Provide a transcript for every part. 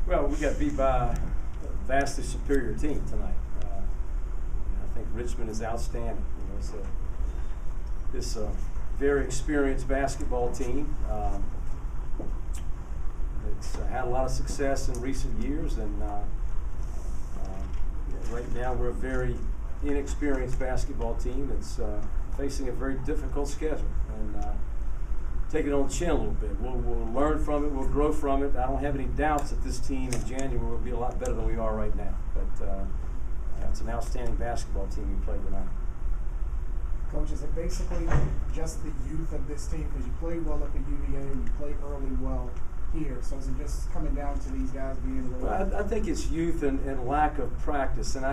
Well, we got beat by a vastly superior team tonight. I think Richmond is outstanding. It's a very experienced basketball team. It's had a lot of success in recent years, and right now we're a very inexperienced basketball team that's facing a very difficult schedule. And take it on the chin a little bit. We'll learn from it. We'll grow from it. I don't have any doubts that this team in January will be a lot better than we are right now. But it's an outstanding basketball team we played tonight. Coach, is it basically just the youth of this team? Because you played well up at UVA, you played early well here. So is it just coming down to these guys being really? Well, I think it's youth and lack of practice. And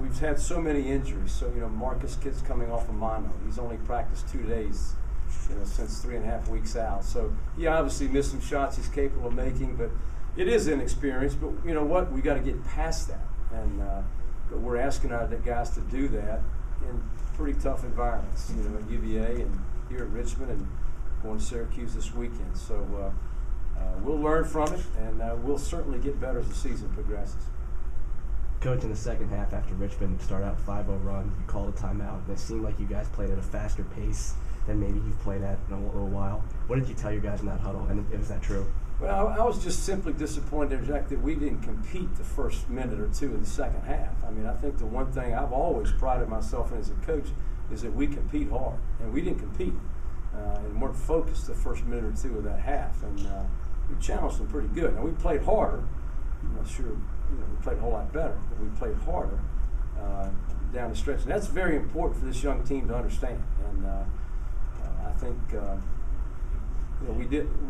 we've had so many injuries. So, Marcus Kidd's coming off of mono. He's only practiced 2 days, since 3.5 weeks out. So he obviously missed some shots he's capable of making, but it is inexperience. But you know what? We got to get past that. And but we're asking our guys to do that in pretty tough environments, at UVA and here at Richmond and going to Syracuse this weekend. So we'll learn from it, and we'll certainly get better as the season progresses. Coach, in the second half, after Richmond started out 5-0 run, you called a timeout, and it seemed like you guys played at a faster pace than maybe you've played at in a little while. What did you tell your guys in that huddle, and is that true? Well, I was just simply disappointed, Jack, that we didn't compete the first minute or two of the second half. I mean, I think the one thing I've always prided myself in as a coach is that we compete hard, and we didn't compete and weren't focused the first minute or two of that half, and we challenged them pretty good. Now, we played harder. I'm not sure we played a whole lot better, but we played harder down the stretch. And that's very important for this young team to understand. And I think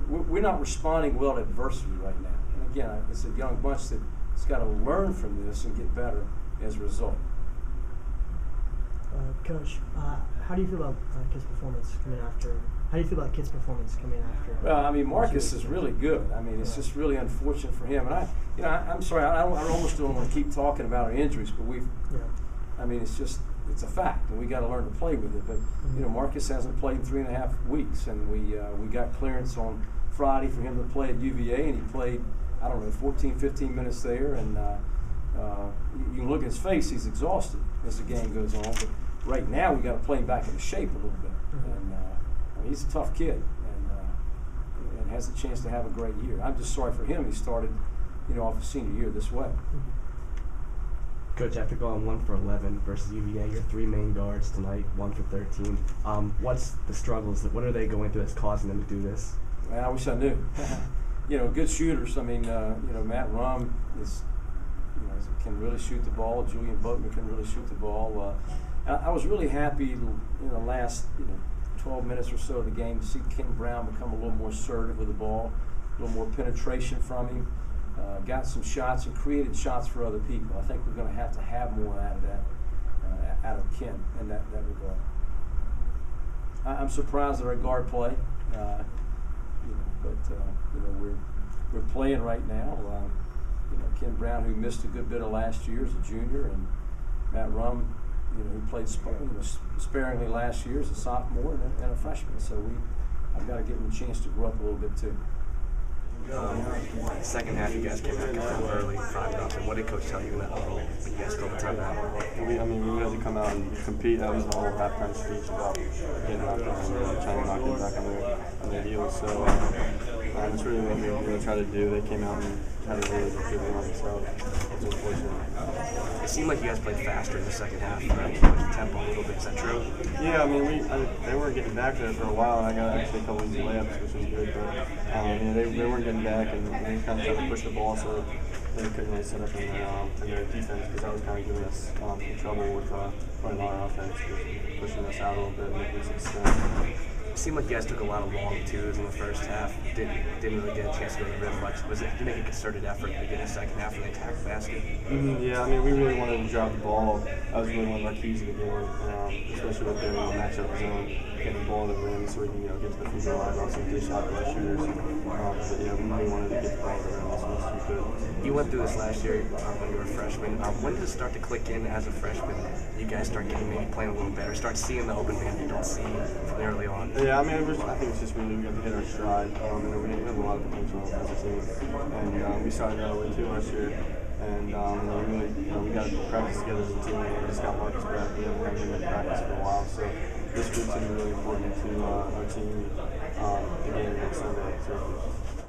we're not responding well to adversity right now. And again, it's a young bunch that's got to learn from this and get better as a result. Coach, how do you feel about Kidd's performance coming after? How do you feel about Kidd's performance coming after? Well, I mean, Marcus is really good. I mean, it's just really unfortunate for him. And I'm sorry, I almost don't want to keep talking about our injuries, but I mean, it's a fact, and we got to learn to play with it. But Marcus hasn't played in 3.5 weeks, and we got clearance on Friday for him to play at UVA, and he played 14, 15 minutes there, and you can look at his face; he's exhausted as the game goes on. But right now, we got to play him back into shape a little bit, and he's a tough kid, and has a chance to have a great year. I'm just sorry for him. He started, off his senior year this way. Coach, after going 1 for 11 versus UVA, your 3 main guards tonight, 1 for 13. What's the struggles? What are they going through that's causing them to do this? Man, I wish I knew. Good shooters. I mean, Matt Rum can really shoot the ball. Julian Boatman can really shoot the ball. I was really happy in the last 12 minutes or so of the game to see Ken Brown become a little more assertive with the ball, a little more penetration from him. Got some shots and created shots for other people. I think we're going to have more out of that, out of Ken in that regard. I'm surprised at our guard play, but we're playing right now. Ken Brown, who missed a good bit of last year as a junior, and Matt Rum, who played sparingly last year as a sophomore and a freshman. So I've got to give him a chance to grow up a little bit too. Second half, you guys came back early, 5-0. What did Coach tell you in that huddle when you guys called the timeout? We had to come out and compete. That was the whole halftime speech about getting knocked down and trying to knock them back on their heels. So that's really what we were going to try to do. They came out and had a really good run, so it's unfortunate. It seemed like you guys played faster in the second half, right? The tempo a little bit. Is that true? Yeah, I mean, they weren't getting back there for a while. I got actually a couple easy layups, which was good, but they weren't getting back, and they kind of tried to push the ball, so they couldn't really set up in their defense, because that was kind of giving us some trouble with running our offense, pushing us out a little bit, making us extend. It seemed like you guys took a lot of long twos in the first half. Didn't really get a chance to go to the rim much. Did you make a concerted effort to get in the second half and attack the basket? Yeah, I mean, we really wanted to drop the ball. That was really one of our keys of the game, especially with their matchup zone, getting the ball to the rim. so we can get to the free throw line. Also, they shot the last shooters. But yeah, we really wanted to get the ball around as much as we could. You went through this last year when you were a freshman. When did it start to click in as a freshman? You guys start getting maybe playing a little better, start seeing the open man you don't see from early on. Yeah, I mean, I think it's just really we got to hit our stride. And we have a lot of potential as a team. And we started early too last year. And we got to practice together as a team. We just got Marcus back. We haven't had him in practice for a while, so this group's going to be really important to our team. Again, next Sunday. So